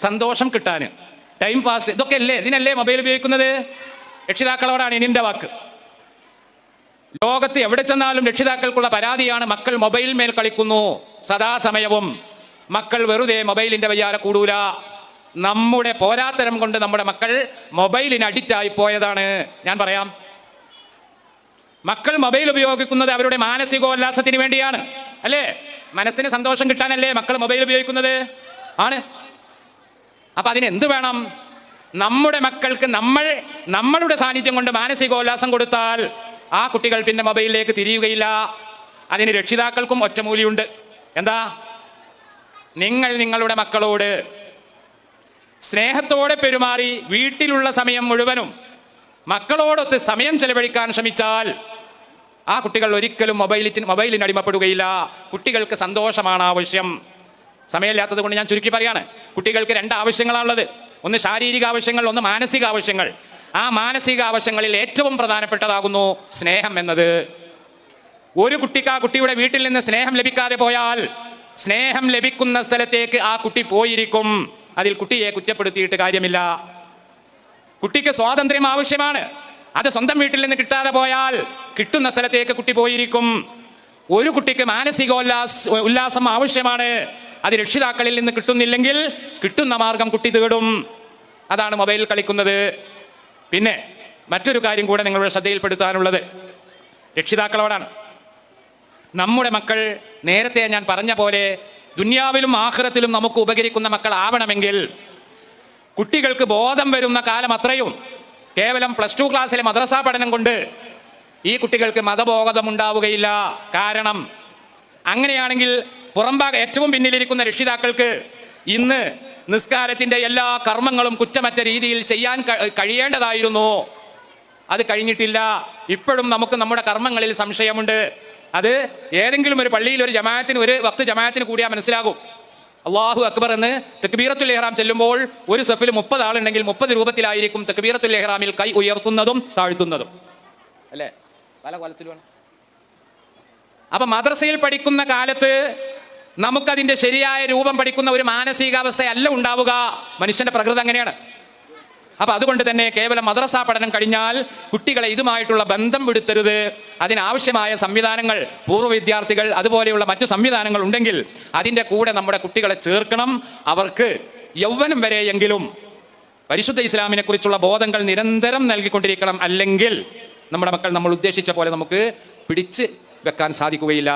സന്തോഷം കിട്ടാൻ, time pass, ഇതൊക്കെ അല്ലേ, ഇതിനല്ലേ മൊബൈൽ ഉപയോഗിക്കുന്നത്? രക്ഷിതാക്കളോടാണ് ഇനിൻ്റെ വാക്ക്. ലോകത്ത് എവിടെ ചെന്നാലും രക്ഷിതാക്കൾക്കുള്ള പരാതിയാണ്, മക്കൾ മൊബൈൽ മേൽ കളിക്കുന്നു സദാസമയവും. മക്കൾ വെറുതെ മൊബൈലിൻ്റെ വയ്യാലെ കൂടൂല. നമ്മുടെ പോരാത്തരം കൊണ്ട് നമ്മുടെ മക്കൾ മൊബൈലിന് അഡിക്റ്റായി പോയതാണ്. ഞാൻ പറയാം, മക്കൾ മൊബൈൽ ഉപയോഗിക്കുന്നത് അവരുടെ മാനസികോല്ലാസത്തിന് വേണ്ടിയാണ്, അല്ലേ? മനസ്സിന് സന്തോഷം കിട്ടാനല്ലേ മക്കൾ മൊബൈൽ ഉപയോഗിക്കുന്നത്? ആണ്. അപ്പം അതിനെന്ത് വേണം? നമ്മുടെ മക്കൾക്ക് നമ്മളുടെ സാന്നിധ്യം കൊണ്ട് മാനസികോല്ലാസം കൊടുത്താൽ ആ കുട്ടികൾ പിന്നെ മൊബൈലിലേക്ക് തിരിയുകയില്ല. അതിന് രക്ഷിതാക്കൾക്കും ഒറ്റമൂലിയുണ്ട്. എന്താ? നിങ്ങൾ നിങ്ങളുടെ മക്കളോട് സ്നേഹത്തോടെ പെരുമാറി വീട്ടിലുള്ള സമയം മുഴുവനും മക്കളോടൊത്ത് സമയം ചെലവഴിക്കാൻ ശ്രമിച്ചാൽ ആ കുട്ടികൾ ഒരിക്കലും മൊബൈലിന് അടിമപ്പെടുകയില്ല. കുട്ടികൾക്ക് സന്തോഷമാണ് ആവശ്യം. സമയമില്ലാത്തത് കൊണ്ട് ഞാൻ ചുരുക്കി പറയാണ്, കുട്ടികൾക്ക് 2 ആവശ്യങ്ങളാണുള്ളത്. ഒന്ന് ശാരീരിക ആവശ്യങ്ങൾ, ഒന്ന് മാനസിക ആവശ്യങ്ങൾ. ആ മാനസിക ആവശ്യങ്ങളിൽ ഏറ്റവും പ്രധാനപ്പെട്ടതാകുന്നു സ്നേഹം എന്നത്. ഒരു കുട്ടിക്ക് ആ കുട്ടിയുടെ വീട്ടിൽ നിന്ന് സ്നേഹം ലഭിക്കാതെ പോയാൽ സ്നേഹം ലഭിക്കുന്ന സ്ഥലത്തേക്ക് ആ കുട്ടി പോയിരിക്കും. അതിൽ കുട്ടിയെ കുറ്റപ്പെടുത്തിയിട്ട് കാര്യമില്ല. കുട്ടിക്ക് സ്വാതന്ത്ര്യം ആവശ്യമാണ്. അത് സ്വന്തം വീട്ടിൽ നിന്ന് കിട്ടാതെ പോയാൽ കിട്ടുന്ന സ്ഥലത്തേക്ക് കുട്ടി പോയിരിക്കും. ഒരു കുട്ടിക്ക് മാനസിക ഉല്ലാസം ആവശ്യമാണ്. അത് രക്ഷിതാക്കളിൽ നിന്ന് കിട്ടുന്നില്ലെങ്കിൽ കിട്ടുന്ന മാർഗം കുട്ടി തേടും. അതാണ് മൊബൈൽ കളിക്കുന്നത്. പിന്നെ മറ്റൊരു കാര്യം കൂടെ നിങ്ങളുടെ ശ്രദ്ധയിൽപ്പെടുത്താനുള്ളത് രക്ഷിതാക്കളോടാണ്. നമ്മുടെ മക്കൾ നേരത്തെ ഞാൻ പറഞ്ഞ പോലെ ദുനിയാവിലും ആഖിറത്തിലും നമുക്ക് ഉപകരിക്കുന്ന മക്കൾ ആവണമെങ്കിൽ കുട്ടികൾക്ക് ബോധം വരുന്ന കാലം അത്രയും കേവലം +2 ക്ലാസ്സിലെ മദ്രസ പഠനം കൊണ്ട് ഈ കുട്ടികൾക്ക് മതബോധം ഉണ്ടാവുകയില്ല. കാരണം അങ്ങനെയാണെങ്കിൽ പുറംഭാഗം ഏറ്റവും പിന്നിലിരിക്കുന്ന രക്ഷിതാക്കൾക്ക് ഇന്ന് നിസ്കാരത്തിൻ്റെ എല്ലാ കർമ്മങ്ങളും കുറ്റമറ്റ രീതിയിൽ ചെയ്യാൻ കഴിയേണ്ടതായിരുന്നു. അത് കഴിഞ്ഞിട്ടില്ല. ഇപ്പോഴും നമുക്ക് നമ്മുടെ കർമ്മങ്ങളിൽ സംശയമുണ്ട്. അത് ഏതെങ്കിലും ഒരു പള്ളിയിൽ ഒരു വക്ത് ജമാഅത്തിന് കൂടിയാൽ മനസ്സിലാകും. അല്ലാഹു അക്ബർ എന്ന് തക്ബീറത്തുൽ ഇഹ്റാം ചെല്ലുമ്പോൾ ഒരു സഫിൽ 30 ആളുണ്ടെങ്കിൽ 30 രൂപത്തിലായിരിക്കും തക്ബീറത്തുൽ ഇഹ്റാമിൽ കൈ ഉയർത്തുന്നതും താഴ്ത്തുന്നതും, അല്ലേ? പല കൊലത്തിലുമാണ്. അപ്പൊ മദ്രസയിൽ പഠിക്കുന്ന കാലത്ത് നമുക്കതിൻ്റെ ശരിയായ രൂപം പഠിക്കുന്ന ഒരു മാനസികാവസ്ഥയല്ല ഉണ്ടാവുക. മനുഷ്യന്റെ പ്രകൃതി അങ്ങനെയാണ്. അപ്പൊ അതുകൊണ്ട് തന്നെ കേവലം മദ്രസ പഠനം കഴിഞ്ഞാൽ കുട്ടികളെ ഇതുമായിട്ടുള്ള ബന്ധം വിടുത്തരുത്. അതിനാവശ്യമായ സംവിധാനങ്ങൾ, പൂർവ്വ വിദ്യാർത്ഥികൾ അതുപോലെയുള്ള മറ്റു സംവിധാനങ്ങൾ ഉണ്ടെങ്കിൽ അതിൻ്റെ കൂടെ നമ്മുടെ കുട്ടികളെ ചേർക്കണം. അവർക്ക് യൗവനം വരെയെങ്കിലും പരിശുദ്ധ ഇസ്ലാമിനെ കുറിച്ചുള്ള ബോധങ്ങൾ നിരന്തരം നൽകിക്കൊണ്ടിരിക്കണം. അല്ലെങ്കിൽ നമ്മുടെ മക്കൾ നമ്മൾ ഉദ്ദേശിച്ച പോലെ നമുക്ക് പിടിച്ച് വെക്കാൻ സാധിക്കുകയില്ല.